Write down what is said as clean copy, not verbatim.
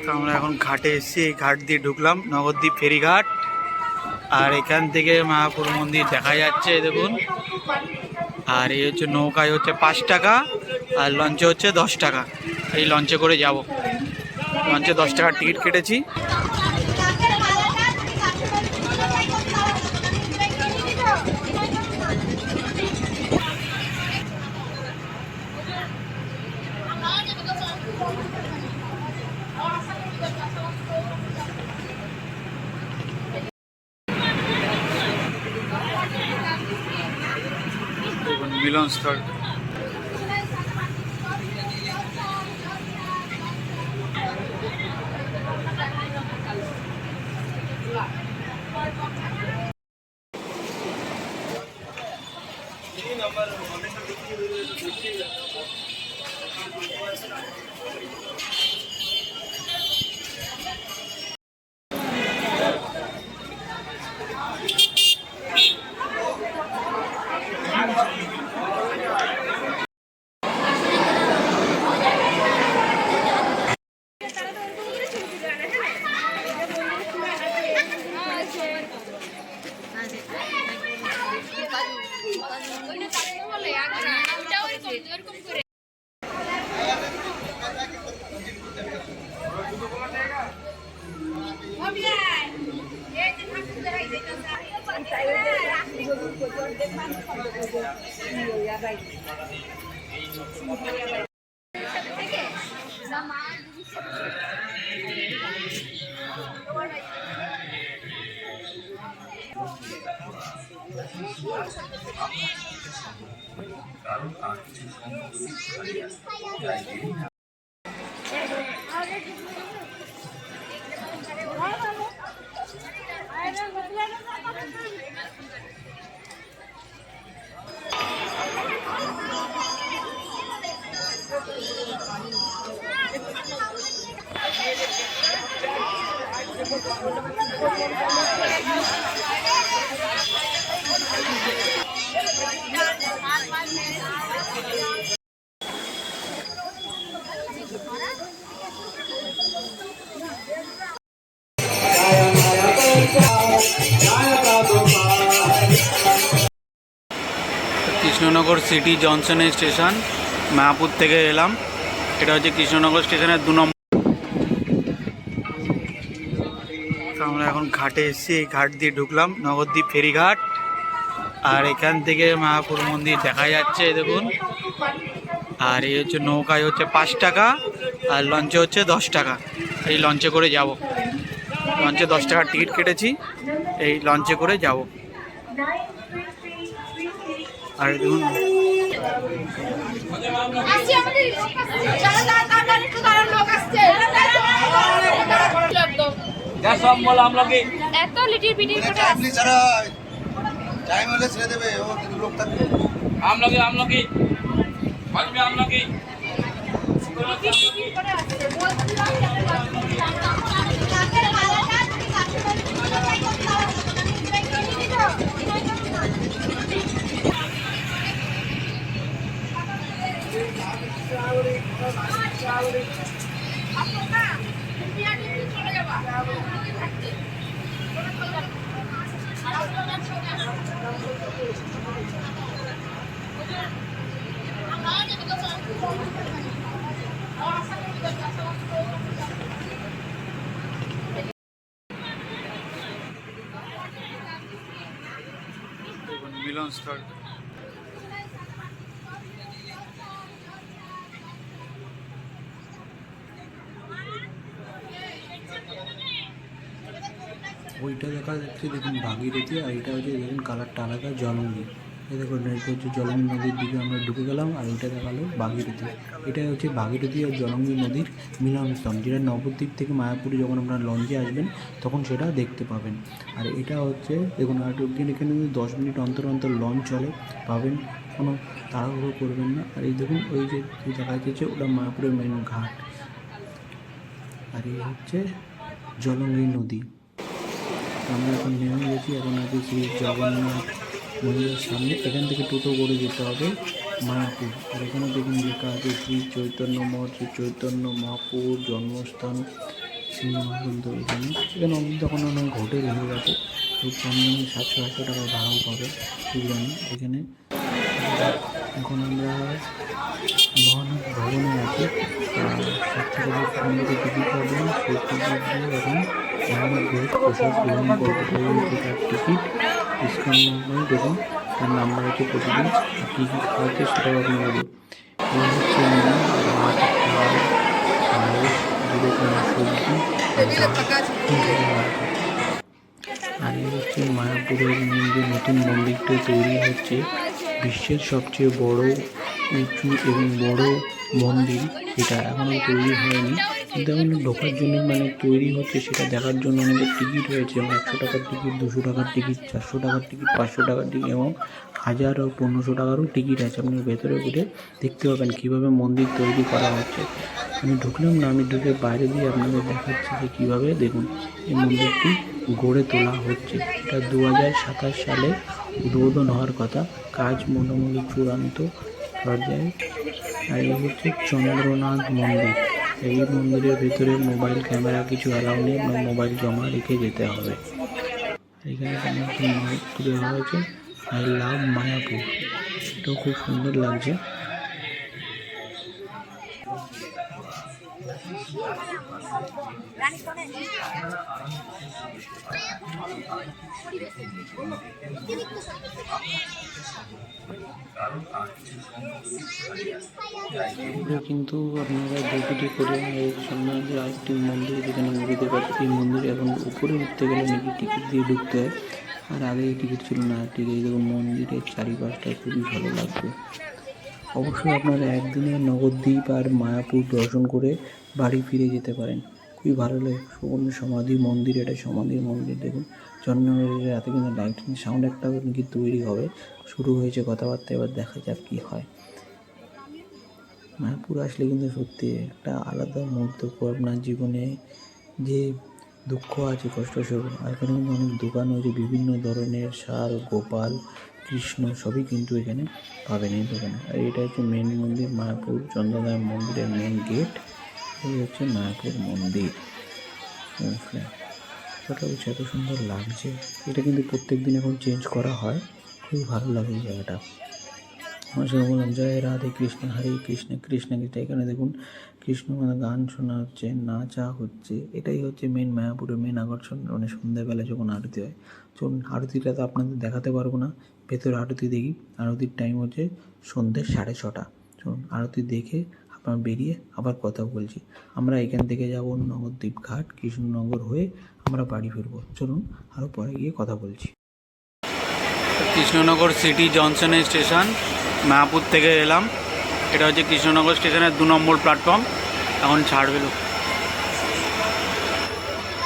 তো আমরা এখন ঘাটে এসেছি, এই ঘাট দিয়ে ঢুকলাম নবদ্বীপ ফেরিঘাট। আর এখান থেকে মায়াপুর মন্দির দেখা যাচ্ছে দেখুন। আর এই হচ্ছে নৌকায় হচ্ছে 5 টাকা, আর লঞ্চে হচ্ছে 10 টাকা। এই লঞ্চে করে যাব, লঞ্চে 10 টাকার টিকিট কেটেছি। মিলনস্থল। কৃষ্ণনগর সিটি জংশনের স্টেশন, মায়াপুর থেকে এলাম। এটা হচ্ছে কৃষ্ণনগর স্টেশনের 2 নম্বর। আমরা এখন ঘাটে এসেছি, এই ঘাট দিয়ে ঢুকলাম নবদ্বীপ ফেরিঘাট। আর এখান থেকে মায়াপুর মন্দির দেখা যাচ্ছে দেখুন। আর এই হচ্ছে নৌকায় হচ্ছে 5 টাকা, আর লঞ্চে হচ্ছে 10 টাকা। এই লঞ্চে করে যাব, লঞ্চে 10 টাকার টিকিট কেটেছি। এই লঞ্চে করে যাব। আর দেখুন মিলনস্থল। ওইটা দেখা যাচ্ছে দেখুন ভাগীরথী, আর এটা হচ্ছে দেখুন কালারটা আলাদা জলঙ্গি। এই দেখুন এটা হচ্ছে জলঙ্গি নদীর দিকে আমরা ঢুকে গেলাম, আর ওইটা দেখালো ভাগীরথী। এটা হচ্ছে ভাগীরথী আর জলঙ্গি নদীর মিলনস্থল, যেটা নবদ্বীপ থেকে মায়াপুরে যখন আপনারা লঞ্চে আসবেন তখন সেটা দেখতে পাবেন। আর এটা হচ্ছে দেখুন আর এখানে 10 মিনিট অন্তর অন্তর লঞ্চ চলে, পাবেন, কোনো তাড়াহুড়ো করবেন না। আর এই দেখুন ওই যে দেখা যাচ্ছে ওটা মায়াপুরের মেন ঘাট, আর এই হচ্ছে জলঙ্গি নদী। আমরা এখন নেমে গেছি, এখন আছি শ্রী জগন্নাথ মন্দিরের সামনে। এখান থেকে টোটো করে যেতে হবে মায়াপুর। আর এখানে দেখুন লেখা আছে শ্রী চৈতন্য মঠ, শ্রী চৈতন্য মহাপুর জন্মস্থান সিনেমা কিন্তু এখানে অনেক তখন অনেক হোটেল হয়ে গেছে, তো কম দামে 700-800 টাকা ভাড়াও পাবে বিরিয়ানি এখানে। এখন আমরা মহানাদ ভবনে আছি, সব থেকে যে সুন্দর টিকিট পাবেন সেই টিকিট দিয়ে এখন মহানাদ ভোগ প্রসাদ গ্রহণ করবো। এই হচ্ছে তার টিকিট, ডিসকাউন্ট নাম্বার দেখুন, তার নাম্বার হচ্ছে প্রতিদিন, আর কী কী খাওয়াচ্ছে সেটাও আপনি বলুন। এই হচ্ছে ভাত, ডাল, পায়েস, 2 রকমের সবজি আর ডাল, আর এই হচ্ছে মায়াপুরের যে নতুন মন্দিরটা তৈরি হচ্ছে, বিশ্বের সবচেয়ে বড়, উঁচু এবং বড় মন্দির। এটা এখনও তৈরি হয়নি, কিন্তু এখন ঢোকার জন্য মানে তৈরি হচ্ছে, সেটা দেখার জন্য অনেকের টিকিট হয়েছে, এবং 100 টাকার টিকিট, 200 টাকার টিকিট, 400 টাকার টিকিট, 500 টাকার টিকিট এবং 1000 ও 1500 টাকারও টিকিট আছে। আপনি ভেতরে ঘুরে দেখতে পাবেন কীভাবে মন্দির তৈরি করা হচ্ছে। আমি ঢুকলাম না, আমি ঢুকে বাইরে দিয়ে আপনাদের দেখাচ্ছি যে কীভাবে দেখুন এই মন্দিরটি গড়ে তোলা হচ্ছে। এটা 2027 সালে উদ্বোধন হওয়ার কথা, কাজ মোটামুটি চূড়ান্ত পর্যায়ে। আর এই হচ্ছে চন্দ্রনাথ মন্দির। এই মন্দিরের ভেতরে মোবাইল ক্যামেরা কিছু অ্যালাউ নেই, আপনার মোবাইল জমা রেখে যেতে হবে। এখানে একটা মাইক তুলে দেওয়া হয়েছে, আই লাভ মায়াপুর, এটাও খুব সুন্দর লাগছে। কিন্তু আপনারা দুটি করে এই সামনে আরেকটি মন্দির যেখানে নদীতে পারে, এই মন্দিরে এখন উপরে উঠতে গেলে নাকি টিকিট দিয়ে ঢুকতে হয়, আর আগে টিকিট ছিল না। ঠিক এই দেখুন মন্দিরের চারিপাশটা খুবই ভালো লাগবে। অবশ্যই আপনারা একদিনে নবদ্বীপ আর মায়াপুর দর্শন করে বাড়ি ফিরে যেতে পারেন, খুবই ভালো লাগে। সুবর্ণ সমাধি মন্দির, এটা সমাধির মন্দির দেখুন। জন্মদিনের রাতে কিন্তু লাইটিং সাউন্ড একটা নাকি তৈরি হবে, শুরু হয়েছে কথাবার্তা, এবার দেখা যাক কী হয়। মায়াপুর আসলে কিন্তু সত্যি একটা আলাদা মুহূর্ত, আপনার জীবনে যে দুঃখ আছে, কষ্ট সব, আর এখানে কিন্তু অনেক দোকান হয়েছে, বিভিন্ন ধরনের শাল, গোপাল, কৃষ্ণ সবই কিন্তু এখানে পাবেন এই দোকানে। আর এটা হচ্ছে মেন মন্দির, মায়াপুর চন্দ্রনাথ মন্দিরের মেন গেট। এই হচ্ছে মায়াপুর মন্দির। ওটা হচ্ছে এত সুন্দর লাগছে, এটা কিন্তু প্রত্যেক দিন এখন চেঞ্জ করা হয়, খুবই ভালো লাগে এই জায়গাটা। আমার সঙ্গে বললাম জয় রাধে কৃষ্ণ, হরে কৃষ্ণ কৃষ্ণ কৃষ্ণ। এখানে দেখুন কৃষ্ণ মানে গান শোনা হচ্ছে, নাচা হচ্ছে, এটাই হচ্ছে মেন মায়াপুরের মেন আকর্ষণ। মানে সন্ধ্যাবেলা যখন আরতি হয়, চলুন আরতিটা তো আপনাদের দেখাতে পারবো না, ভেতরে আরতি দেখি। আরতির টাইম হচ্ছে সন্ধ্যে 6:30। চলুন আরতি দেখে আপনার বেরিয়ে আবার কথা বলছি। আমরা এখান থেকে যাব নবদ্বীপ ঘাট, কৃষ্ণনগর হয়ে আমরা বাড়ি ফিরবো। চলুন আরও পরে গিয়ে কথা বলছি। কৃষ্ণনগর সিটি জংশনের স্টেশন, মায়াপুর থেকে এলাম। এটা হচ্ছে কৃষ্ণনগর স্টেশনের 2 নম্বর প্ল্যাটফর্ম, এখন ছাড়বে লোক।